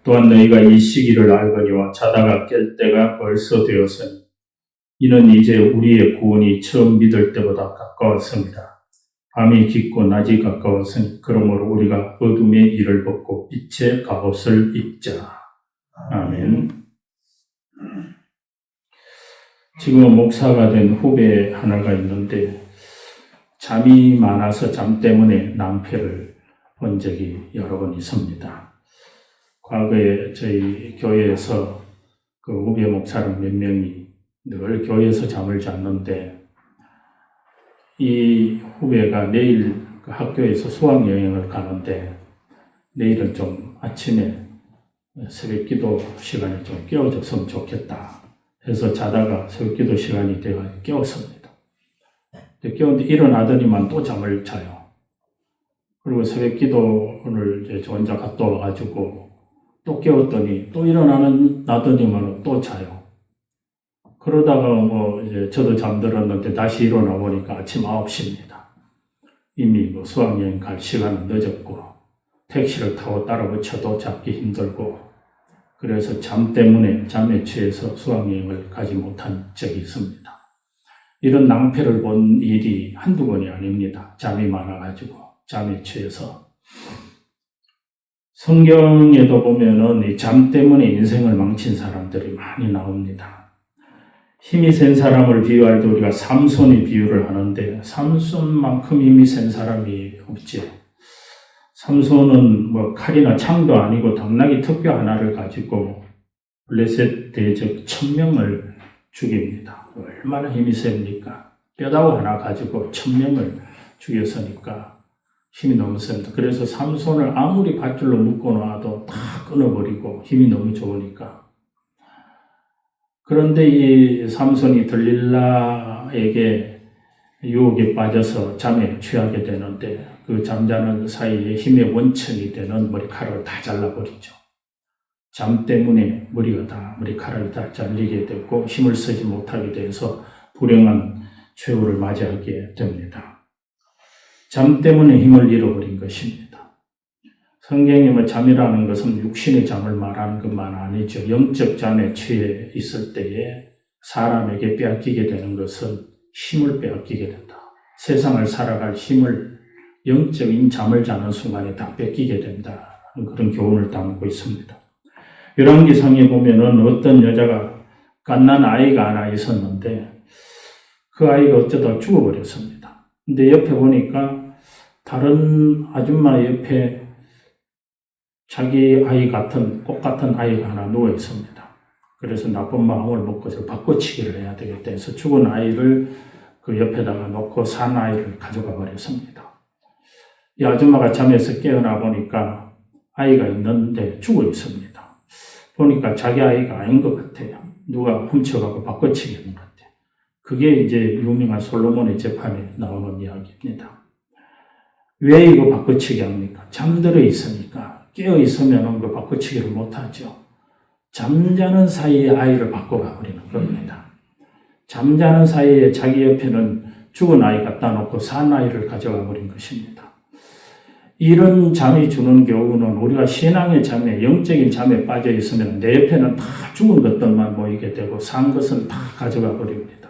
또한 너희가 이 시기를 알거니와 자다가 깰 때가 벌써 되었으니 이는 이제 우리의 구원이 처음 믿을 때보다 가까웠습니다. 밤이 깊고 낮이 가까웠으니 그러므로 우리가 어둠의 일을 벗고 빛의 갑옷을 입자. 아멘. 지금은 목사가 된 후배 하나가 있는데 잠이 많아서 잠 때문에 낭패를 본 적이 여러 번 있습니다. 과거에 저희 교회에서 그 후배 목사랑 몇 명이 늘 교회에서 잠을 잤는데 이 후배가 내일 그 학교에서 수학여행을 가는데 내일은 좀 아침에 새벽기도 시간에 좀 깨워줬으면 좋겠다 해서 자다가 새벽기도 시간이 되어 깨웠습니다. 깨웠는데 일어나더니만 또 잠을 자요. 그리고 새벽기도를 이제 저 혼자 갔다 와가지고 또 깨웠더니 또 일어나더니만 또 자요. 그러다가 이제 저도 잠들었는데 다시 일어나 보니까 아침 9시입니다. 이미 수학여행 갈 시간은 늦었고 택시를 타고 따라 붙여도 잡기 힘들고 그래서 잠 때문에 잠에 취해서 수학여행을 가지 못한 적이 있습니다. 이런 낭패를 본 일이 한두 번이 아닙니다. 잠이 많아가지고 잠에 취해서. 성경에도 보면은 이 잠 때문에 인생을 망친 사람들이 많이 나옵니다. 힘이 센 사람을 비유할 때 우리가 삼손의 비유를 하는데 삼손만큼 힘이 센 사람이 없지요. 삼손은 칼이나 창도 아니고 당나귀 턱뼈 하나를 가지고 블레셋 대적 1000명을 죽입니다. 얼마나 힘이 셉니까? 뼈다구 하나 가지고 1000명을 죽였으니까 힘이 너무 셉니다. 그래서 삼손을 아무리 밧줄로 묶어놔도 다 끊어버리고 힘이 너무 좋으니까. 그런데 이 삼손이 들릴라에게 유혹에 빠져서 잠에 취하게 되는데 그 잠자는 사이에 힘의 원천이 되는 머리카락을 다 잘라버리죠. 잠 때문에 머리카락이 다 잘리게 됐고 힘을 쓰지 못하게 돼서 불행한 최후를 맞이하게 됩니다. 잠 때문에 힘을 잃어버린 것입니다. 성경에 잠이라는 것은 육신의 잠을 말하는 것만 아니죠. 영적 잠에 취해 있을 때에 사람에게 빼앗기게 되는 것은 힘을 빼앗기게 된다. 세상을 살아갈 힘을 영적인 잠을 자는 순간에 다 뺏기게 된다. 그런 교훈을 담고 있습니다. 열왕기상에 보면은 어떤 여자가 갓난 아이가 하나 있었는데 그 아이가 어쩌다 죽어버렸습니다. 근데 옆에 보니까 다른 아줌마 옆에 자기 아이 같은, 꽃 같은 아이가 하나 누워 있습니다. 그래서 나쁜 마음을 먹고 바꿔치기를 해야 되겠다 해서 죽은 아이를 그 옆에다가 놓고 산 아이를 가져가 버렸습니다. 이 아줌마가 잠에서 깨어나 보니까 아이가 있는데 죽어 있습니다. 보니까 자기 아이가 아닌 것 같아요. 누가 훔쳐가고 바꿔치기 하는 것 같아요. 그게 이제 유명한 솔로몬의 재판에 나오는 이야기입니다. 왜 이거 바꿔치기 합니까? 잠들어 있으니까. 깨어 있으면 그 바꿔치기를 못하죠. 잠자는 사이에 아이를 바꿔가 버리는 겁니다. 잠자는 사이에 자기 옆에는 죽은 아이 갖다 놓고 산 아이를 가져가 버린 것입니다. 이런 잠이 주는 교훈은 우리가 신앙의 잠에, 영적인 잠에 빠져 있으면 내 옆에는 다 죽은 것들만 모이게 되고 산 것은 다 가져가 버립니다.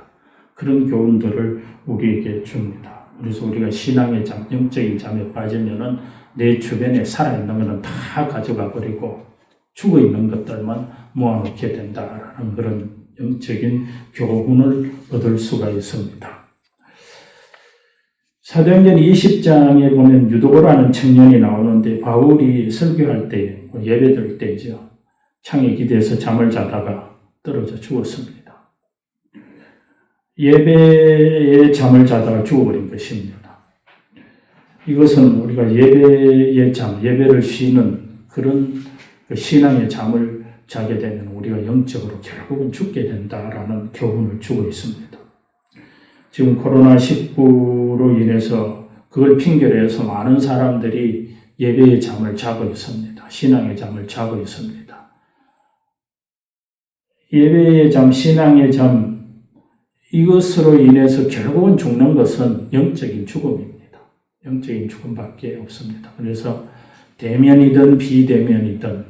그런 교훈들을 우리에게 줍니다. 그래서 우리가 신앙의 잠, 영적인 잠에 빠지면은 내 주변에 살아있는 것은 다 가져가 버리고 죽어 있는 것들만 모아놓게 된다라는 그런 영적인 교훈을 얻을 수가 있습니다. 사도행전 20장에 보면 유도고라는 청년이 나오는데 바울이 설교할 때, 예배드릴 때죠. 창에 기대서 잠을 자다가 떨어져 죽었습니다. 예배에 잠을 자다가 죽어버린 것입니다. 이것은 우리가 예배의 잠, 예배를 쉬는 그런 신앙의 잠을 자게 되면 우리가 영적으로 결국은 죽게 된다라는 교훈을 주고 있습니다. 지금 코로나19로 인해서 그걸 핑계로 해서 많은 사람들이 예배의 잠을 자고 있습니다. 신앙의 잠을 자고 있습니다. 예배의 잠, 신앙의 잠, 이것으로 인해서 결국은 죽는 것은 영적인 죽음입니다. 영적인 죽음밖에 없습니다. 그래서 대면이든 비대면이든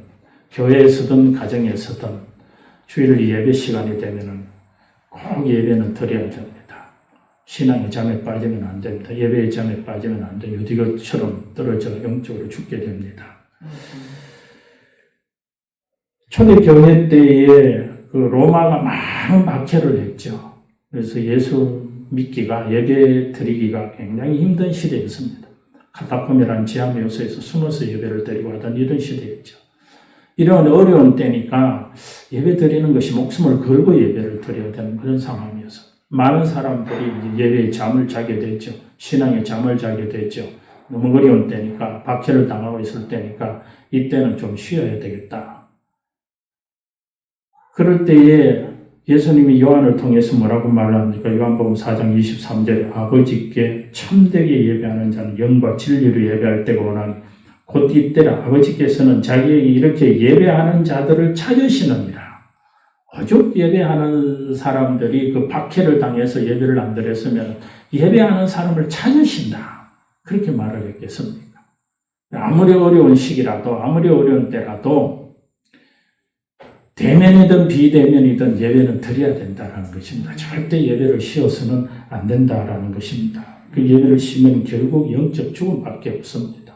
교회에서든 가정에서든 주일 예배 시간이 되면은 꼭 예배는 드려야 됩니다. 신앙의 잠에 빠지면 안 됩니다. 예배의 잠에 빠지면 안 돼요. 유디것처럼 떨어져 영적으로 죽게 됩니다. 초대교회 때에 그 로마가 많은 박해를 했죠. 그래서 예수 믿기가, 예배 드리기가 굉장히 힘든 시대였습니다. 카타콤이라는 지하 묘소에서 숨어서 예배를 드리고 하던 이런 시대였죠. 이런 어려운 때니까 예배 드리는 것이 목숨을 걸고 예배를 드려야 되는 그런 상황이어서 많은 사람들이 예배에 잠을 자게 되죠. 신앙에 잠을 자게 되죠. 너무 어려운 때니까, 박해를 당하고 있을 때니까 이때는 좀 쉬어야 되겠다. 그럴 때에 예수님이 요한을 통해서 뭐라고 말합니까? 요한복음 4장 23절에 아버지께 참되게 예배하는 자는 영과 진리로 예배할 때가 오나니 곧 이때라 아버지께서는 자기에게 이렇게 예배하는 자들을 찾으시느니라. 오죽 예배하는 사람들이 그 박해를 당해서 예배를 안 드렸으면 예배하는 사람을 찾으신다. 그렇게 말을 했겠습니까? 아무리 어려운 시기라도, 아무리 어려운 때라도 대면이든 비대면이든 예배는 드려야 된다는 것입니다. 절대 예배를 쉬어서는 안 된다는 것입니다. 그 예배를 쉬면 결국 영적 죽음밖에 없습니다.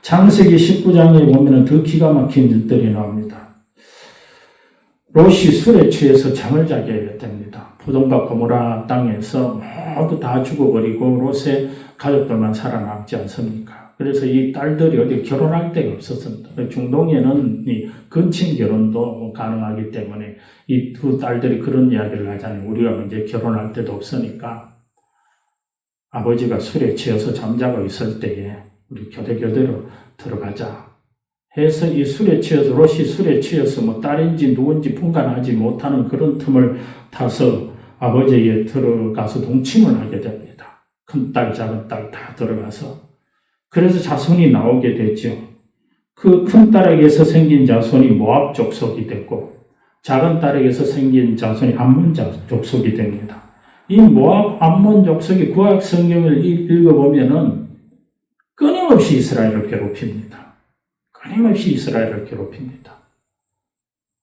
창세기 19장에 보면 더 기가 막힌 일들이 나옵니다. 롯이 술에 취해서 잠을 자게 됩니다. 소돔과 고모라 땅에서 모두 다 죽어버리고 롯의 가족들만 살아남지 않습니까? 그래서 이 딸들이 어디 결혼할 데가 없었습니다. 중동에는 이 근친 결혼도 가능하기 때문에 이 두 딸들이 그런 이야기를 하잖아요. 우리가 이제 결혼할 데도 없으니까 아버지가 술에 취해서 잠자고 있을 때에 우리 교대로 들어가자 해서 이 술에 취해서 롯이 술에 취해서 뭐 딸인지 누군지 분간하지 못하는 그런 틈을 타서 아버지에게 들어가서 동침을 하게 됩니다. 큰 딸, 작은 딸 다 들어가서. 그래서 자손이 나오게 됐죠. 그 큰 딸에게서 생긴 자손이 모압 족속이 됐고 작은 딸에게서 생긴 자손이 암몬 족속이 됩니다. 이 모압, 암몬 족속이 구약 성경을 읽어보면은 끊임없이 이스라엘을 괴롭힙니다. 끊임없이 이스라엘을 괴롭힙니다.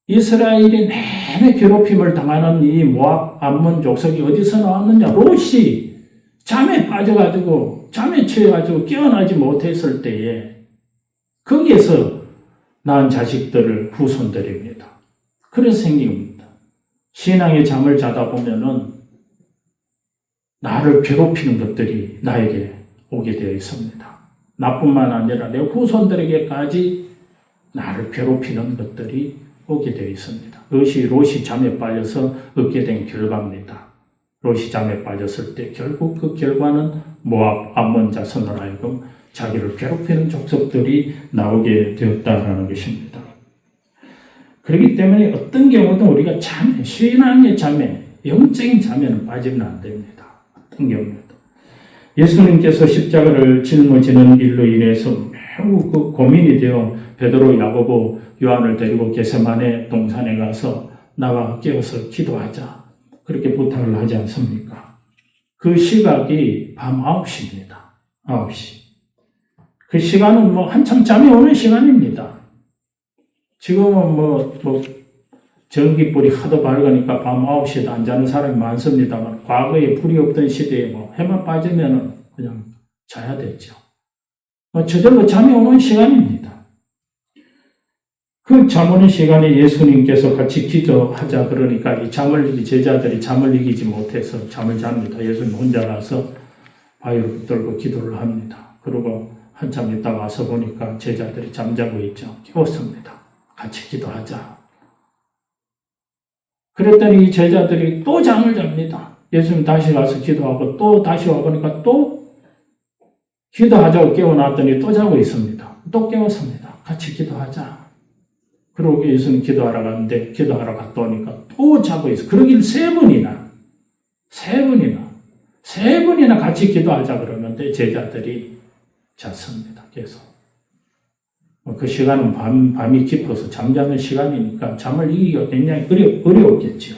이스라엘이 내내 괴롭힘을 당하는 이 모압, 암몬 족속이 어디서 나왔느냐? 롯이 잠에 빠져가지고 잠에 취해가지고 깨어나지 못했을 때에 거기에서 낳은 자식들을 후손들입니다. 그래서 생긴 겁니다. 신앙의 잠을 자다 보면은 나를 괴롭히는 것들이 나에게 오게 되어 있습니다. 나뿐만 아니라 내 후손들에게까지 나를 괴롭히는 것들이 오게 되어 있습니다. 그것이 롯이 잠에 빠져서 얻게 된 결과입니다. 롯이 잠에 빠졌을 때 결국 그 결과는 모압, 암몬 자손으로 하여금 자기를 괴롭히는 족속들이 나오게 되었다는 것입니다. 그렇기 때문에 어떤 경우든 우리가 잠에, 신앙의 잠에, 영적인 잠에는 빠지면 안 됩니다. 어떤 경우에도. 예수님께서 십자가를 짊어지는 일로 인해서 매우 그 고민이 되어 베드로, 야고보, 요한을 데리고 게세마네 동산에 가서 나와 깨어서 기도하자. 그렇게 부탁을 하지 않습니까? 그 시각이 밤 9시입니다. 9시. 그 시간은 한참 잠이 오는 시간입니다. 지금은 전기불이 하도 밝으니까 밤 9시에도 안 자는 사람이 많습니다만 과거에 불이 없던 시대에 해만 빠지면 그냥 자야 됐죠. 저절로 잠이 오는 시간입니다. 그 잠 오는 시간에 예수님께서 같이 기도하자 그러니까 이 제자들이 잠을 이기지 못해서 잠을 잡니다. 예수님 혼자 가서 바위를 붙들고 기도를 합니다. 그리고 한참 있다 와서 보니까 제자들이 잠자고 있죠. 깨웠습니다. 같이 기도하자. 그랬더니 이 제자들이 또 잠을 잡니다. 예수님 다시 가서 기도하고 또 다시 와보니까 또 기도하자고 깨워놨더니 또 자고 있습니다. 또 깨웠습니다. 같이 기도하자. 그러고 예수님 기도하러 갔는데 기도하러 갔다 오니까 또 자고 있어. 그러길 세 번이나 같이 기도하자 그러는데 제자들이 잤습니다. 계속. 그 시간은 밤이 깊어서 잠자는 시간이니까 잠을 이기기가 굉장히 어려웠겠죠.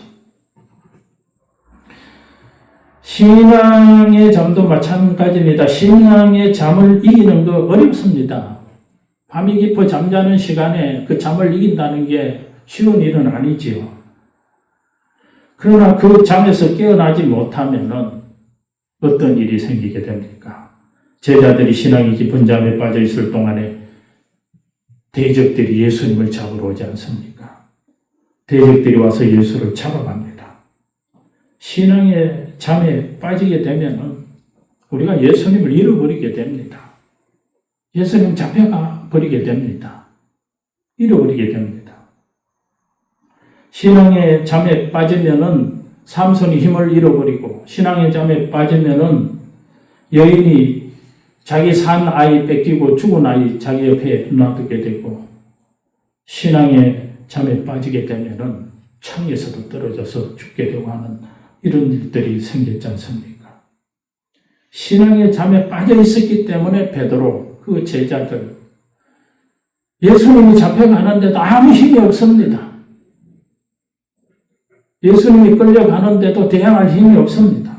신앙의 잠도 마찬가지입니다. 신앙의 잠을 이기는 거 어렵습니다. 밤이 깊어 잠자는 시간에 그 잠을 이긴다는 게 쉬운 일은 아니지요. 그러나 그 잠에서 깨어나지 못하면은 어떤 일이 생기게 됩니까? 제자들이 신앙이 깊은 잠에 빠져 있을 동안에 대적들이 예수님을 잡으러 오지 않습니까? 대적들이 와서 예수를 잡아갑니다. 신앙의 잠에 빠지게 되면은 우리가 예수님을 잃어버리게 됩니다. 예수님 잡혀가 버리게 됩니다. 잃어버리게 됩니다. 신앙의 잠에 빠지면은 삼손이 힘을 잃어버리고, 신앙의 잠에 빠지면은 여인이 자기 산 아이 뺏기고 죽은 아이 자기 옆에 놔두게 되고, 신앙의 잠에 빠지게 되면은 창에서도 떨어져서 죽게 되고 하는 이런 일들이 생겼지 않습니까? 신앙의 잠에 빠져 있었기 때문에 베드로, 그 제자들, 예수님이 잡혀가는데도 아무 힘이 없습니다. 예수님이 끌려가는데도 대항할 힘이 없습니다.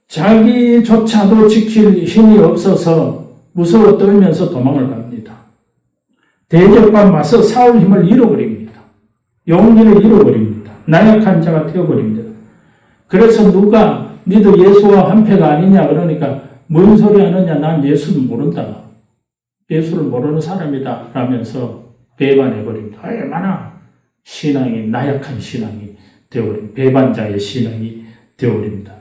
자기조차도 지킬 힘이 없어서 무서워 떨면서 도망을 갑니다. 대적과 맞서 싸울 힘을 잃어버립니다. 용기를 잃어버립니다. 나약한 자가 되어버립니다. 그래서 누가 니도 예수와 한패가 아니냐 그러니까 뭔 소리 하느냐, 난 예수를 모른다. 예수를 모르는 사람이다 라면서 배반해버립니다. 얼마나 신앙이 나약한 신앙이 되어버립니다. 배반자의 신앙이 되어버립니다.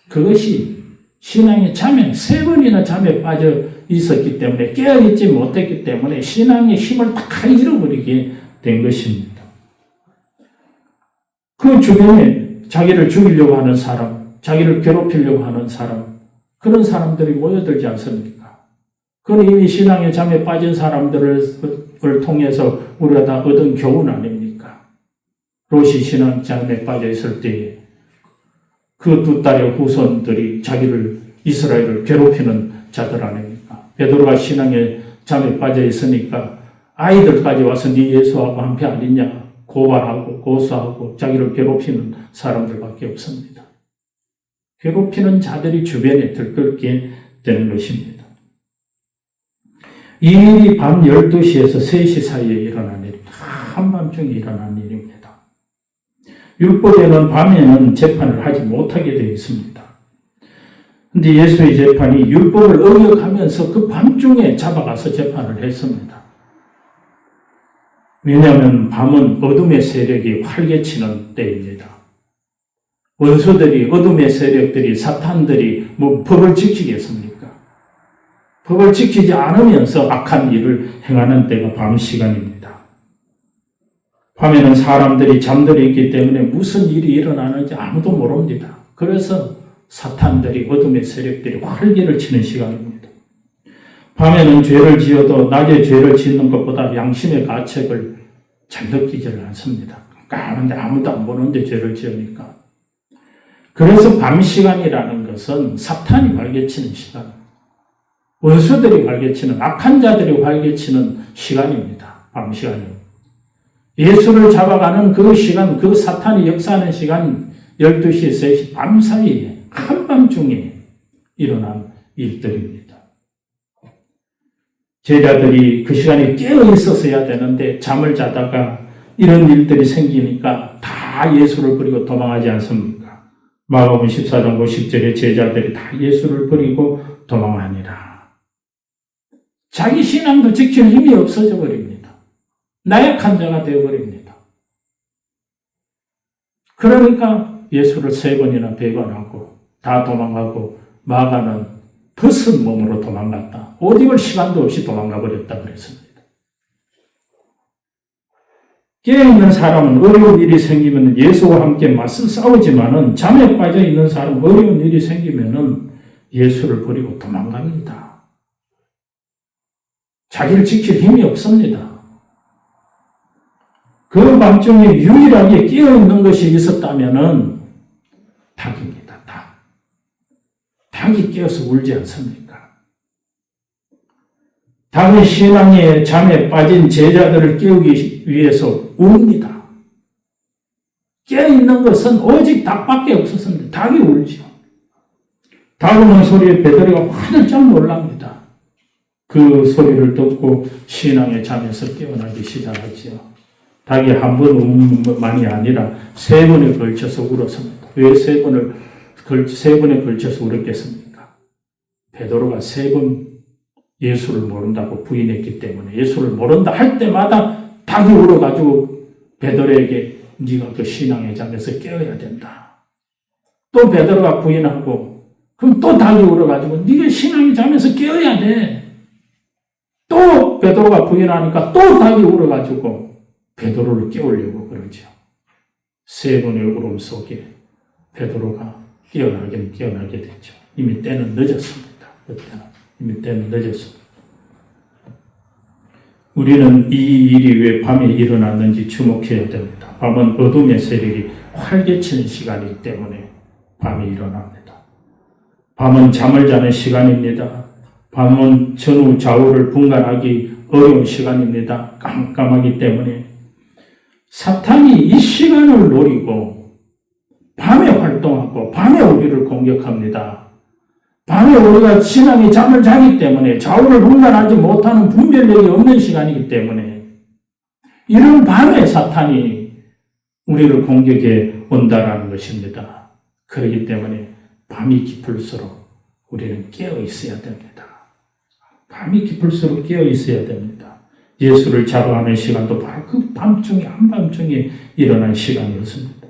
그것이 신앙의 잠에 3번이나 잠에 빠져 있었기 때문에, 깨어있지 못했기 때문에 신앙의 힘을 다 잃어버리게 된 것입니다. 그 주변에 자기를 죽이려고 하는 사람, 자기를 괴롭히려고 하는 사람, 그런 사람들이 모여들지 않습니까? 그건 이미 신앙의 잠에 빠진 사람들을 통해서 우리가 다 얻은 교훈 아닙니까? 롯이 신앙 잠에 빠져 있을 때 그 두 딸의 후손들이 자기를, 이스라엘을 괴롭히는 자들 아닙니까? 베드로가 신앙의 잠에 빠져 있으니까 아이들까지 와서 네 예수하고 한패 아니냐 고발하고 고소하고 자기를 괴롭히는 사람들밖에 없습니다. 괴롭히는 자들이 주변에 들끓게 되는 것입니다. 이 일이 밤 12시에서 3시 사이에 일어난 일입니다. 한밤중에 일어난 일입니다. 율법에는 밤에는 재판을 하지 못하게 되어 있습니다. 그런데 예수의 재판이 율법을 어겨가면서 그 밤중에 잡아가서 재판을 했습니다. 왜냐하면 밤은 어둠의 세력이 활개치는 때입니다. 원수들이, 어둠의 세력들이, 사탄들이 법을 지키겠습니까? 법을 지키지 않으면서 악한 일을 행하는 때가 밤 시간입니다. 밤에는 사람들이 잠들어 있기 때문에 무슨 일이 일어나는지 아무도 모릅니다. 그래서 사탄들이, 어둠의 세력들이 활개를 치는 시간입니다. 밤에는 죄를 지어도 낮에 죄를 짓는 것보다 양심의 가책을 잘 느끼지를 않습니다. 까만데 아무도 안 보는데 죄를 지으니까. 그래서 밤 시간이라는 것은 사탄이 활개치는 시간, 원수들이 활개치는, 악한 자들이 활개치는 시간입니다. 밤 시간입니다. 예수를 잡아가는 그 시간, 그 사탄이 역사하는 시간 12시, 3시 밤 사이에 한밤중에 일어난 일들입니다. 제자들이 그 시간에 깨어 있었어야 되는데 잠을 자다가 이런 일들이 생기니까 다 예수를 버리고 도망하지 않습니까? 마가복음 14장 50절에 제자들이 다 예수를 버리고 도망하니라. 자기 신앙도 지킬 힘이 없어져 버립니다. 나약한 자가 되어버립니다. 그러니까 예수를 3번이나 배반하고 다 도망가고, 마가는 벗은 몸으로 도망갔다. 옷 입을 시간도 없이 도망가 버렸다 그랬습니다. 깨어있는 사람은 어려운 일이 생기면 예수와 함께 맞서 싸우지만은 잠에 빠져 있는 사람은 어려운 일이 생기면은 예수를 버리고 도망갑니다. 자기를 지킬 힘이 없습니다. 그 밤중에 유일하게 깨어있는 것이 있었다면은 닭입니다. 닭. 닭이 깨어서 울지 않습니까? 닭은 신앙의 잠에 빠진 제자들을 깨우기 위해서 웁니다. 깨어있는 것은 오직 닭밖에 없었습니다. 닭이 울죠. 닭 우는 소리에 베드로가 화들짝 놀랍니다. 그 소리를 듣고 신앙의 잠에서 깨어나기 시작하지요. 닭이 한 번 우는만이 아니라 3번에 걸쳐서 울었습니다. 왜 3번에 걸쳐서 울었겠습니까? 베드로가 3번 예수를 모른다고 부인했기 때문에, 예수를 모른다 할 때마다 닭이 울어가지고 베드로에게 네가 그 신앙의 잠에서 깨어야 된다. 또 베드로가 부인하고, 그럼 또 닭이 울어가지고 네가 신앙의 잠에서 깨어야 돼. 또 베드로가 부인하니까 또 닭이 울어가지고 베드로를 깨우려고 그러죠. 3번의 울음 속에 베드로가 깨어나게 됐죠. 이미 때는 늦었습니다. 그때는 이미 때는 늦었습니다. 우리는 이 일이 왜 밤에 일어났는지 주목해야 됩니다. 밤은 어둠의 세력이 활개치는 시간이기 때문에 밤에 일어납니다. 밤은 잠을 자는 시간입니다. 밤은 전후 좌우를 분간하기 어려운 시간입니다. 깜깜하기 때문에 사탄이 이 시간을 노리고 밤에 활동하고 밤에 우리를 공격합니다. 밤에 우리가 신앙의 잠을 자기 때문에 좌우를 분간하지 못하는 분별력이 없는 시간이기 때문에 이런 밤에 사탄이 우리를 공격해 온다라는 것입니다. 그렇기 때문에 밤이 깊을수록 우리는 깨어 있어야 됩니다. 밤이 깊을수록 깨어 있어야 됩니다. 예수를 잡아가는 시간도 바로 그 밤중에 한밤중에 일어난 시간이었습니다.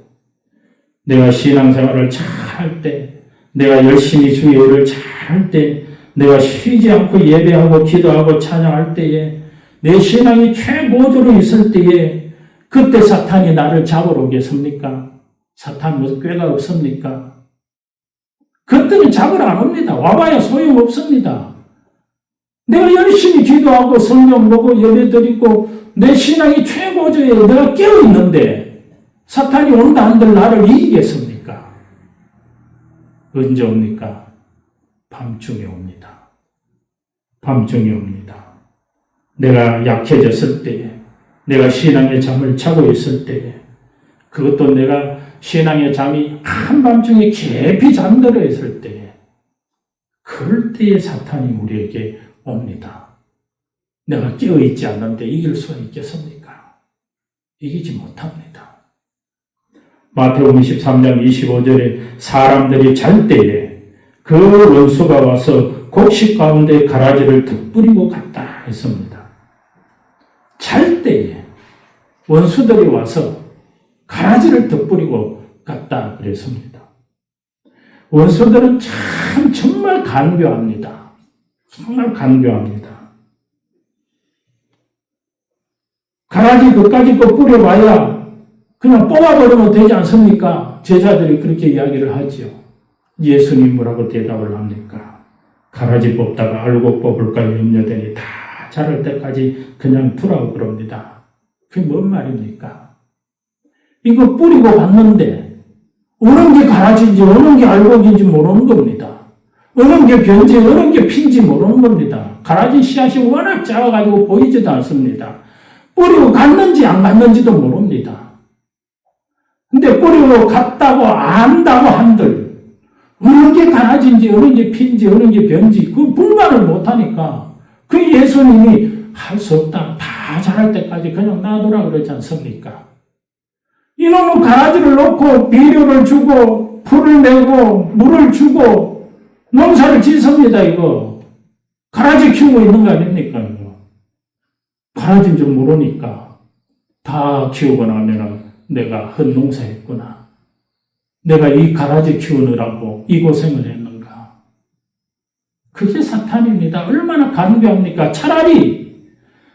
내가 신앙생활을 잘 할 때, 내가 열심히 주의 일을 잘 할 때, 내가 쉬지 않고 예배하고 기도하고 찬양할 때에, 내 신앙이 최고조로 있을 때에 그때 사탄이 나를 잡으러 오겠습니까? 사탄 무슨 꾀가 없습니까? 그때는 잡으러 안 옵니다. 와봐야 소용없습니다. 내가 열심히 기도하고 성경 보고 예배드리고 내 신앙이 최고조에 내가 깨어있는데 사탄이 온다 한들 나를 이기겠습니까? 언제 옵니까? 밤중에 옵니다. 밤중에 옵니다. 내가 약해졌을 때에, 내가 신앙의 잠을 자고 있을 때에, 그것도 내가 신앙의 잠이 한밤중에 깊이 잠들어 있을 때에, 그럴 때에 사탄이 우리에게 옵니다. 내가 깨어있지 않는데 이길 수가 있겠습니까? 이기지 못합니다. 마태복음 13장 25절에 사람들이 잘 때에 그 원수가 와서 곡식 가운데 가라지를 덧뿌리고 갔다 했습니다. 잘 때에 원수들이 와서 가라지를 덧뿌리고 갔다 그랬습니다. 원수들은 정말 간교합니다. 정말 간교합니다. 가라지 끝까지 꼭 뿌려봐야 그냥 뽑아버리면 되지 않습니까? 제자들이 그렇게 이야기를 하지요. 예수님 뭐라고 대답을 합니까? 가라지 뽑다가 알고 뽑을까 염려되니 다 자랄 때까지 그냥 두라고 그럽니다. 그게 뭔 말입니까? 이거 뿌리고 봤는데 어느 게 가라지인지 어느 게 알곡인지 모르는 겁니다. 어느 게 변지 어느 게 핀지 모르는 겁니다. 가라지 씨앗이 워낙 작아가지고 보이지도 않습니다. 뿌리고 갔는지 안 갔는지도 모릅니다. 근데 뿌리고 갔다고 안다고 한들 어느 게 가라지인지 어느 게 핀지 어느 게 변지 그 분간을 못하니까 그 예수님이 할 수 없다. 다 자랄 때까지 그냥 놔두라 그러지 않습니까? 이놈은 가라지를 놓고 비료를 주고 풀을 내고 물을 주고 농사를 짓습니다. 이거 가라지 키우고 있는 거 아닙니까? 이거 가라지인 줄 모르니까 다 키우고 나면은 내가 헛농사했구나. 내가 이 가라지 키우느라고 이 고생을 했는가. 그게 사탄입니다. 얼마나 간교합니까? 차라리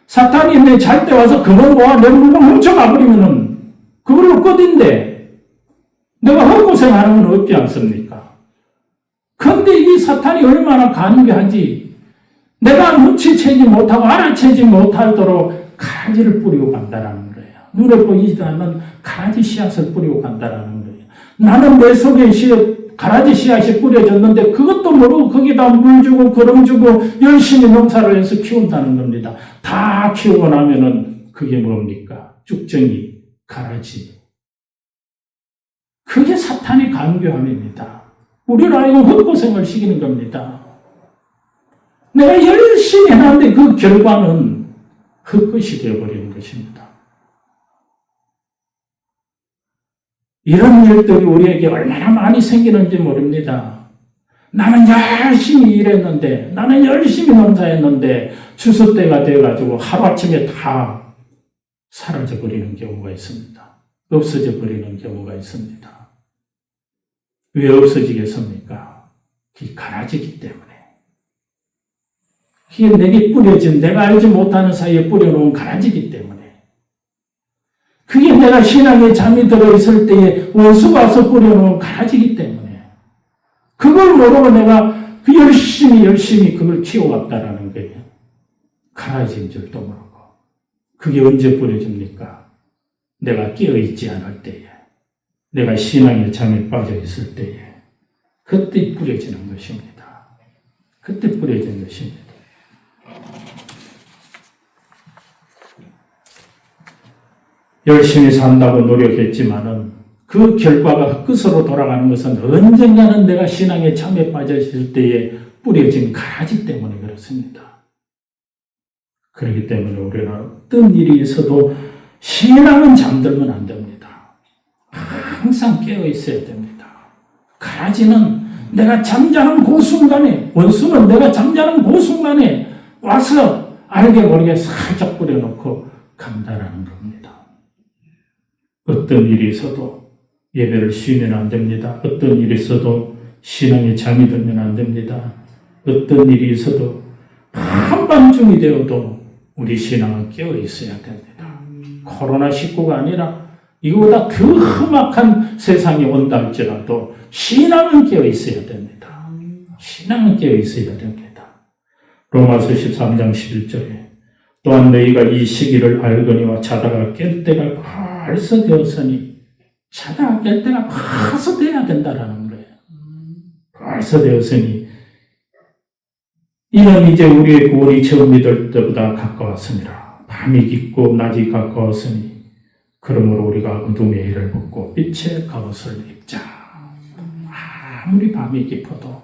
사탄이 내 잘 때 와서 그걸 모아 내 물건 훔쳐가 버리면은 그걸로 끝인데 내가 헛고생하는 건 없지 않습니까? 그런데 이 사탄이 얼마나 간교하지. 내가 눈치채지 못하고 알아채지 못하도록 가라지를 뿌리고 간다라는 거예요. 눈에 보이지도 않는 가라지 씨앗을 뿌리고 간다라는 거예요. 나는 내 속에 가라지 씨앗이 뿌려졌는데 그것도 모르고 거기다 물 주고 거름 주고 열심히 농사를 해서 키운다는 겁니다. 다 키우고 나면은 그게 뭡니까? 쭉정이, 가라지. 그게 사탄의 간교함입니다. 우리를 알고 헛고생을 시키는 겁니다. 내가 열심히 해놨는데 그 결과는 헛것이 되어버리는 것입니다. 이런 일들이 우리에게 얼마나 많이 생기는지 모릅니다. 나는 열심히 일했는데, 나는 열심히 농사했는데 추수 때가 돼가지고 하루아침에 다 사라져버리는 경우가 있습니다. 없어져 버리는 경우가 있습니다. 왜 없어지겠습니까? 그게 가라지기 때문에. 그게 내게 뿌려진, 내가 알지 못하는 사이에 뿌려놓은 가라지기 때문에. 그게 내가 신앙에 잠이 들어있을 때에 원수가 와서 뿌려놓은 가라지기 때문에. 그걸 모르고 내가 그 열심히 그걸 키워왔다라는 거예요. 가라지인 줄도 모르고. 그게 언제 뿌려집니까? 내가 깨어있지 않을 때에. 내가 신앙에 잠에 빠져있을 때에. 그때 뿌려지는 것입니다. 그때 뿌려진 것입니다. 열심히 산다고 노력했지만은 그 결과가 헛것으로 돌아가는 것은 언젠가는 내가 신앙에 잠에 빠졌을 때에 뿌려진 가라지 때문에 그렇습니다. 그렇기 때문에 우리는 어떤 일이 있어도 신앙은 잠들면 안 됩니다. 항상 깨어 있어야 됩니다. 가라지는 내가 잠자는 그 순간에, 원수는 내가 잠자는 그 순간에 와서 알게 모르게 살짝 뿌려놓고 간다라는 겁니다. 어떤 일이 있어도 예배를 쉬면 안 됩니다. 어떤 일이 있어도 신앙에 잠이 들면 안 됩니다. 어떤 일이 있어도 한밤중이 되어도 우리 신앙은 깨어 있어야 됩니다. 코로나19가 아니라 이거보다 더 험악한 세상이 온다 할지라도 신앙은 깨어 있어야 됩니다. 신앙은 깨어 있어야 됩니다. 로마서 13장 11절에 또한 너희가 이 시기를 알거니와 자다가 깰 때가 벌써 되었으니, 자다가 깰 때가 벌써 돼야 된다라는 거예요. 벌써 되었으니 이는 이제 우리의 구원이 처음 믿을 때보다 가까웠습니다. 밤이 깊고 낮이 가까웠으니 그러므로 우리가 어둠의 일을 벗고 빛의 갑옷을 입자. 아무리 밤이 깊어도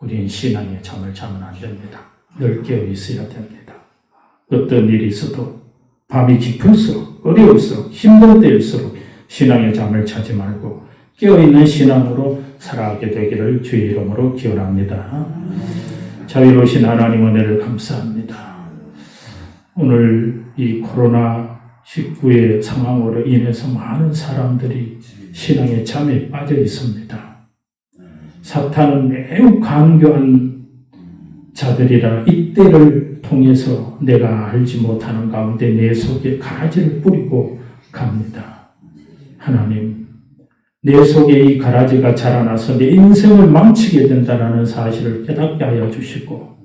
우리는 신앙의 잠을 자면 안 됩니다. 늘 깨어 있어야 됩니다. 어떤 일이 있어도 밤이 깊을수록, 어려울수록, 힘들 때일수록 신앙의 잠을 자지 말고 깨어있는 신앙으로 살아가게 되기를 주의 이름으로 기원합니다. 자유로우신 하나님 은혜를 감사합니다. 오늘 이 코로나19의 상황으로 인해서 많은 사람들이 신앙의 잠에 빠져 있습니다. 사탄은 매우 간교한 자들이라 이때를 통해서 내가 알지 못하는 가운데 내 속에 가라지를 뿌리고 갑니다. 하나님, 내 속에 이 가라지가 자라나서 내 인생을 망치게 된다는 사실을 깨닫게 하여 주시고,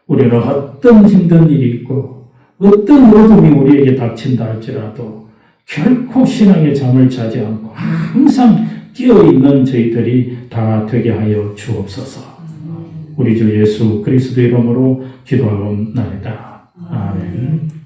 우리는 어떤 힘든 일이 있고 어떤 어둠이 우리에게 닥친다 할지라도 결코 신앙의 잠을 자지 않고 항상 깨어있는 저희들이 다 되게 하여 주옵소서. 우리 주 예수 그리스도 이름으로 기도하옵나이다. 아멘.